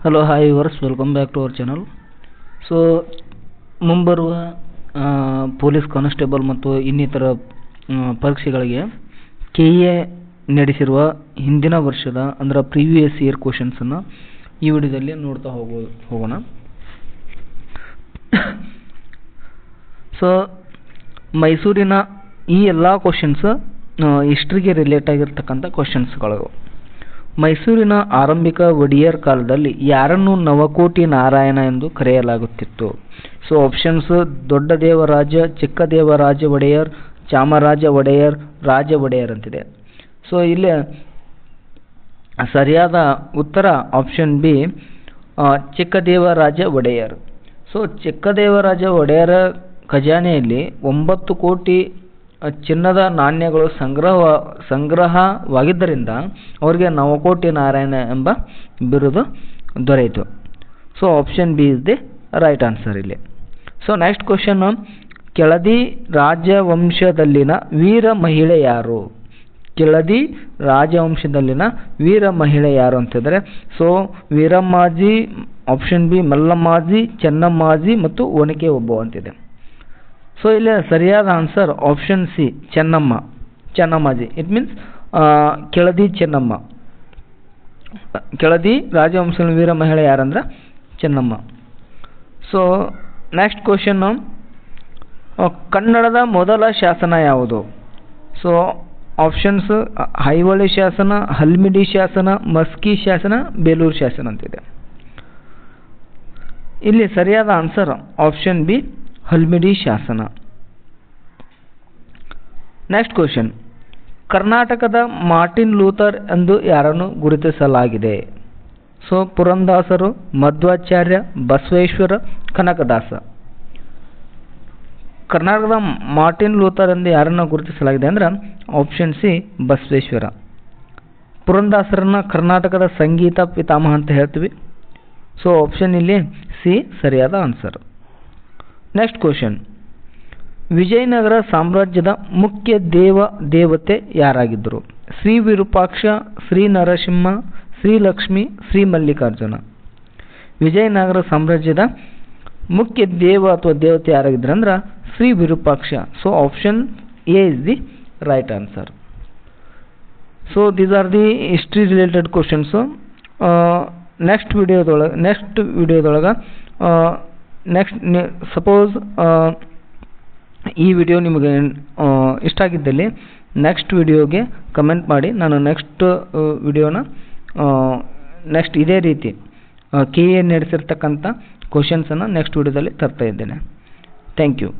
Hello hi viewers welcome back to our channel. So ಮುಂಬರುವ police constable ಮತ್ತು ಇನ್ನಿತರ ಪರೀಕ್ಷೆಗಳಿಗೆ KA ನಡೆಸಿರುವ ಹಿಂದಿನ ವರ್ಷದ ಅಂದರೆ ಪ್ರೀವಿಯಸ್ ಇಯರ್ ಕ್ವಶನ್ಸನ್ನು ಈ ವಿಡಿಯೋದಲ್ಲಿ ನೋಡ್ತಾ ಹೋಗೋಣ. ಸೊ ಮೈಸೂರಿನ ಈ ಎಲ್ಲ ಕ್ವಶನ್ಸ್ ಹಿಸ್ಟ್ರಿಗೆ ರಿಲೇಟ್ ಆಗಿರ್ತಕ್ಕಂಥ ಕ್ವಶನ್ಸ್ಗಳು. ಮೈಸೂರಿನ ಆರಂಭಿಕ ಒಡೆಯರ್ ಕಾಲದಲ್ಲಿ ಯಾರನ್ನು ನವಕೋಟಿ ನಾರಾಯಣ ಎಂದು ಕರೆಯಲಾಗುತ್ತಿತ್ತು? ಸೊ ಆಪ್ಷನ್ಸ್: ದೊಡ್ಡ ದೇವರಾಜ, ಚಿಕ್ಕ ದೇವರಾಜ ಒಡೆಯರ್, ಚಾಮರಾಜ ಒಡೆಯರ್, ರಾಜ ಒಡೆಯರ್ ಅಂತಿದೆ. ಸೊ ಇಲ್ಲಿ ಸರಿಯಾದ ಉತ್ತರ option B, Chikkadevaraja Wodeyar. So Chikkadevaraja ಒಡೆಯರ ಖಜಾನೆಯಲ್ಲಿ 9 ಕೋಟಿ ಚಿನ್ನದ ನಾಣ್ಯಗಳು ಸಂಗ್ರಹವಾಗಿದ್ದರಿಂದ ಅವರಿಗೆ ನವಕೋಟಿ ನಾರಾಯಣ ಎಂಬ ಬಿರುದು ದೊರೆಯಿತು. So option B is the right answer ಇಲ್ಲಿ. ಸೊ ನೆಕ್ಸ್ಟ್ ಕ್ವಶನ್: ಕೆಳದಿ ರಾಜವಂಶದಲ್ಲಿನ ವೀರ ಮಹಿಳೆ ಯಾರು? ಕೆಳದಿ ರಾಜವಂಶದಲ್ಲಿನ ವೀರ ಮಹಿಳೆ ಯಾರು ಅಂತಂದರೆ so Veerammaji, option B Mallammaji, Chennammaji ಮತ್ತು ಒನಕೆ ಓಬವ್ವ ಅಂತಿದೆ. ಸೊ ಇಲ್ಲಿ ಸರಿಯಾದ answer option C, Chennammaji. It means Keladi Chennamma. Keladi ರಾಜವಂಶದ ವೀರ ಮಹಿಳೆ ಯಾರಂದ್ರೆ ಚೆನ್ನಮ್ಮ. ಸೊ ನೆಕ್ಸ್ಟ್ ಕ್ವಶನ್ನು: ಕನ್ನಡದ ಮೊದಲ ಶಾಸನ ಯಾವುದು? ಸೊ ಆಪ್ಷನ್ಸ್: ಐಹೊಳೆ ಶಾಸನ, ಹಲ್ಮಿಡಿ ಶಾಸನ, ಮಸ್ಕಿ ಶಾಸನ, ಬೇಲೂರು ಶಾಸನ ಅಂತಿದೆ. ಇಲ್ಲಿ ಸರಿಯಾದ ಆನ್ಸರ್ ಆಪ್ಷನ್ ಬಿ, ಹಲ್ಮಿಡಿ ಶಾಸನ. ನೆಕ್ಸ್ಟ್ ಕ್ವಶನ್: ಕರ್ನಾಟಕದ ಮಾರ್ಟಿನ್ ಲೂಥರ್ ಎಂದು ಯಾರನ್ನು ಗುರುತಿಸಲಾಗಿದೆ? ಸೊ ಪುರಂದಾಸರು, ಮಧ್ವಾಚಾರ್ಯ, ಬಸವೇಶ್ವರ, ಕನಕದಾಸ. ಕರ್ನಾಟಕದ ಮಾರ್ಟಿನ್ ಲೂಥರ್ ಎಂದು ಯಾರನ್ನು ಗುರುತಿಸಲಾಗಿದೆ ಅಂದ್ರೆ ಆಪ್ಷನ್ ಸಿ, ಬಸವೇಶ್ವರ. ಪುರಂದಾಸರನ್ನ ಕರ್ನಾಟಕದ ಸಂಗೀತ ಪಿತಾಮಹ ಅಂತ ಹೇಳ್ತೀವಿ. ಸೊ ಆಪ್ಷನ್ ಇಲ್ಲಿ ಸಿ ಸರಿಯಾದ ಆನ್ಸರ್. ನೆಕ್ಸ್ಟ್ ಕ್ವಶನ್: ವಿಜಯನಗರ ಸಾಮ್ರಾಜ್ಯದ ಮುಖ್ಯ ದೇವತೆ ಯಾರಾಗಿದ್ದರು? ಶ್ರೀ ವಿರೂಪಾಕ್ಷ, ಶ್ರೀ ನರಸಿಂಹ, ಶ್ರೀ ಲಕ್ಷ್ಮಿ, ಶ್ರೀ ಮಲ್ಲಿಕಾರ್ಜುನ. ವಿಜಯನಗರ ಸಾಮ್ರಾಜ್ಯದ ಮುಖ್ಯ ದೇವತೆ ಯಾರಾಗಿದ್ರು ಅಂದ್ರೆ Shri Virupaksha. So option A is the right answer. So these are the history related questions. Next ವಿಡಿಯೋದೊಳಗೆ ಸಪೋಸ್ ಈ ವಿಡಿಯೋ ನಿಮಗೆ ಇಷ್ಟ ಆಗಿದ್ದಲ್ಲಿ ನೆಕ್ಸ್ಟ್ ವಿಡಿಯೋಗೆ ಕಮೆಂಟ್ ಮಾಡಿ. ನಾನು ನೆಕ್ಸ್ಟ್ ವಿಡಿಯೋನ ನೆಕ್ಸ್ಟ್ ಇದೇ ರೀತಿ KA ನಡೆಸಿರ್ತಕ್ಕಂಥ ಕ್ವಶನ್ಸನ್ನು ನೆಕ್ಸ್ಟ್ ವಿಡಿಯೋದಲ್ಲಿ ತರ್ತಾ ಇದ್ದೇನೆ. Thank you.